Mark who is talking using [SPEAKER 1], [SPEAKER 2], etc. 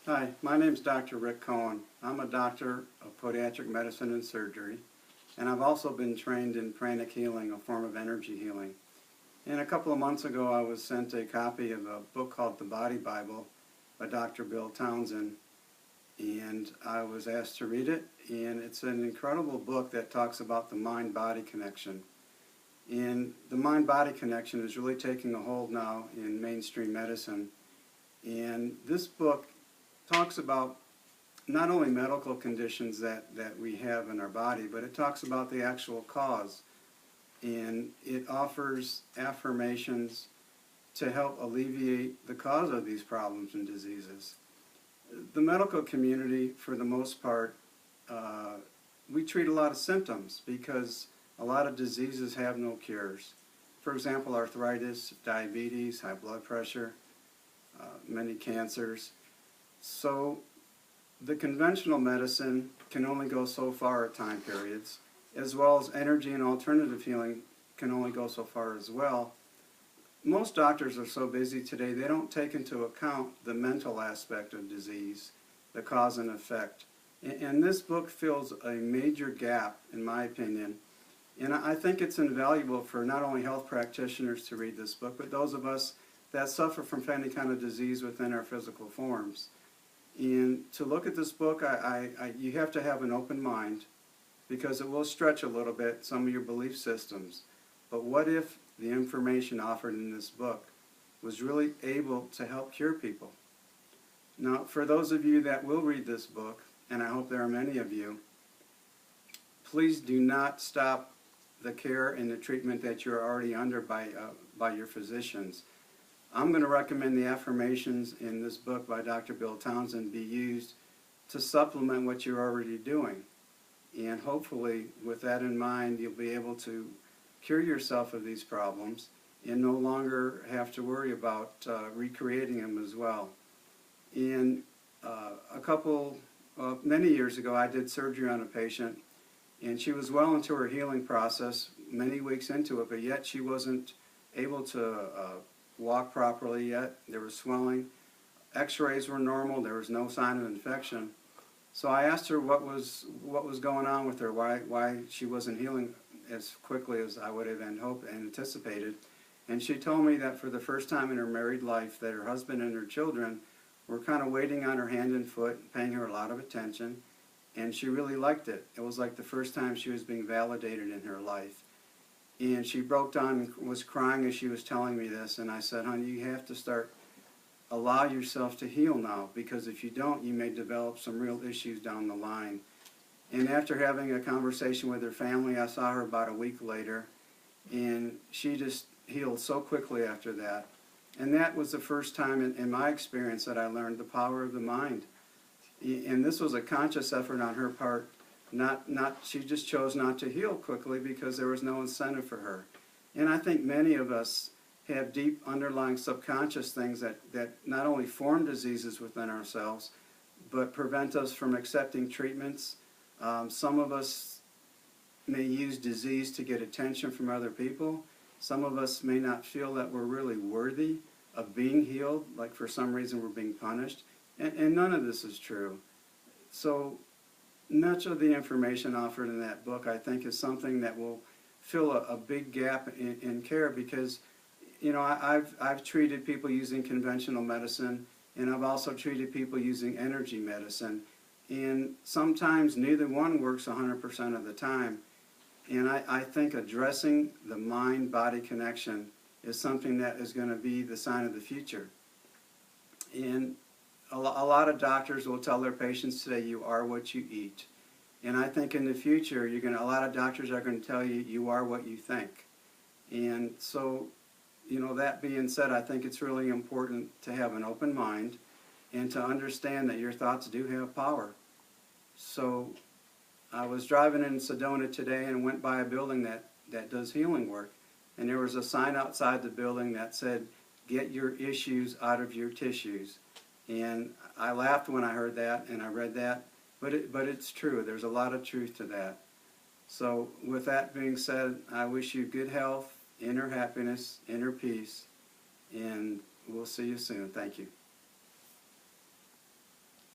[SPEAKER 1] Hi, my name is Dr. Rick Cohen. I'm a doctor of podiatric medicine and surgery, and I've also been trained in pranic healing, a form of energy healing. And a couple of months ago I was sent a copy of a book called The Body Bible by Dr. Bill Townsend, and I was asked to read it, and it's an incredible book that talks about the mind-body connection. And the mind-body connection is really taking a hold now in mainstream medicine. And this book talks about not only medical conditions that we have in our body, but it talks about the actual cause. And it offers affirmations to help alleviate the cause of these problems and diseases. The medical community, for the most part, we treat a lot of symptoms because a lot of diseases have no cures. For example, arthritis, diabetes, high blood pressure, many cancers. So the conventional medicine can only go so far at time periods, as well as energy and alternative healing can only go so far as well. Most doctors are so busy today they don't take into account the mental aspect of disease, the cause and effect. And this book fills a major gap, in my opinion. And I think it's invaluable for not only health practitioners to read this book, but those of us that suffer from any kind of disease within our physical forms. And to look at this book, you have to have an open mind because it will stretch a little bit some of your belief systems. But what if the information offered in this book was really able to help cure people? Now, for those of you that will read this book, and I hope there are many of you, please do not stop the care and the treatment that you're already under by your physicians. I'm going to recommend the affirmations in this book by Dr. Bill Townsend be used to supplement what you're already doing. And hopefully, with that in mind, you'll be able to cure yourself of these problems and no longer have to worry about recreating them as well. And many years ago, I did surgery on a patient, and she was well into her healing process, many weeks into it, but yet she wasn't able to walk properly yet. There was swelling. X-rays were normal. There was no sign of infection. So I asked her what was going on with her, why she wasn't healing as quickly as I would have anticipated. And she told me that for the first time in her married life that her husband and her children were kind of waiting on her hand and foot, paying her a lot of attention, and she really liked it. It was like the first time she was being validated in her life. And she broke down and was crying as she was telling me this, and I said, honey, you have to allow yourself to heal now, because if you don't, you may develop some real issues down the line. And after having a conversation with her family, I saw her about a week later, and she just healed so quickly after that. And that was the first time in my experience that I learned the power of the mind. And this was a conscious effort on her part. She just chose not to heal quickly because there was no incentive for her. And I think many of us have deep underlying subconscious things that not only form diseases within ourselves, but prevent us from accepting treatments. Some of us may use disease to get attention from other people. Some of us may not feel that we're really worthy of being healed, like for some reason we're being punished. And none of this is true. So much of the information offered in that book, I think, is something that will fill a big gap in care because, you know, I've treated people using conventional medicine, and I've also treated people using energy medicine. And sometimes neither one works 100% of the time. And I think addressing the mind-body connection is something that is going to be the sign of the future. And a lot of doctors will tell their patients today, you are what you eat. And I think in the future, a lot of doctors are going to tell you, you are what you think. And so, you know, that being said, I think it's really important to have an open mind and to understand that your thoughts do have power. So I was driving in Sedona today and went by a building that does healing work. And there was a sign outside the building that said, get your issues out of your tissues. And I laughed when I heard that and I read that, but it's true. There's a lot of truth to that. So with that being said, I wish you good health, inner happiness, inner peace, and we'll see you soon. Thank you.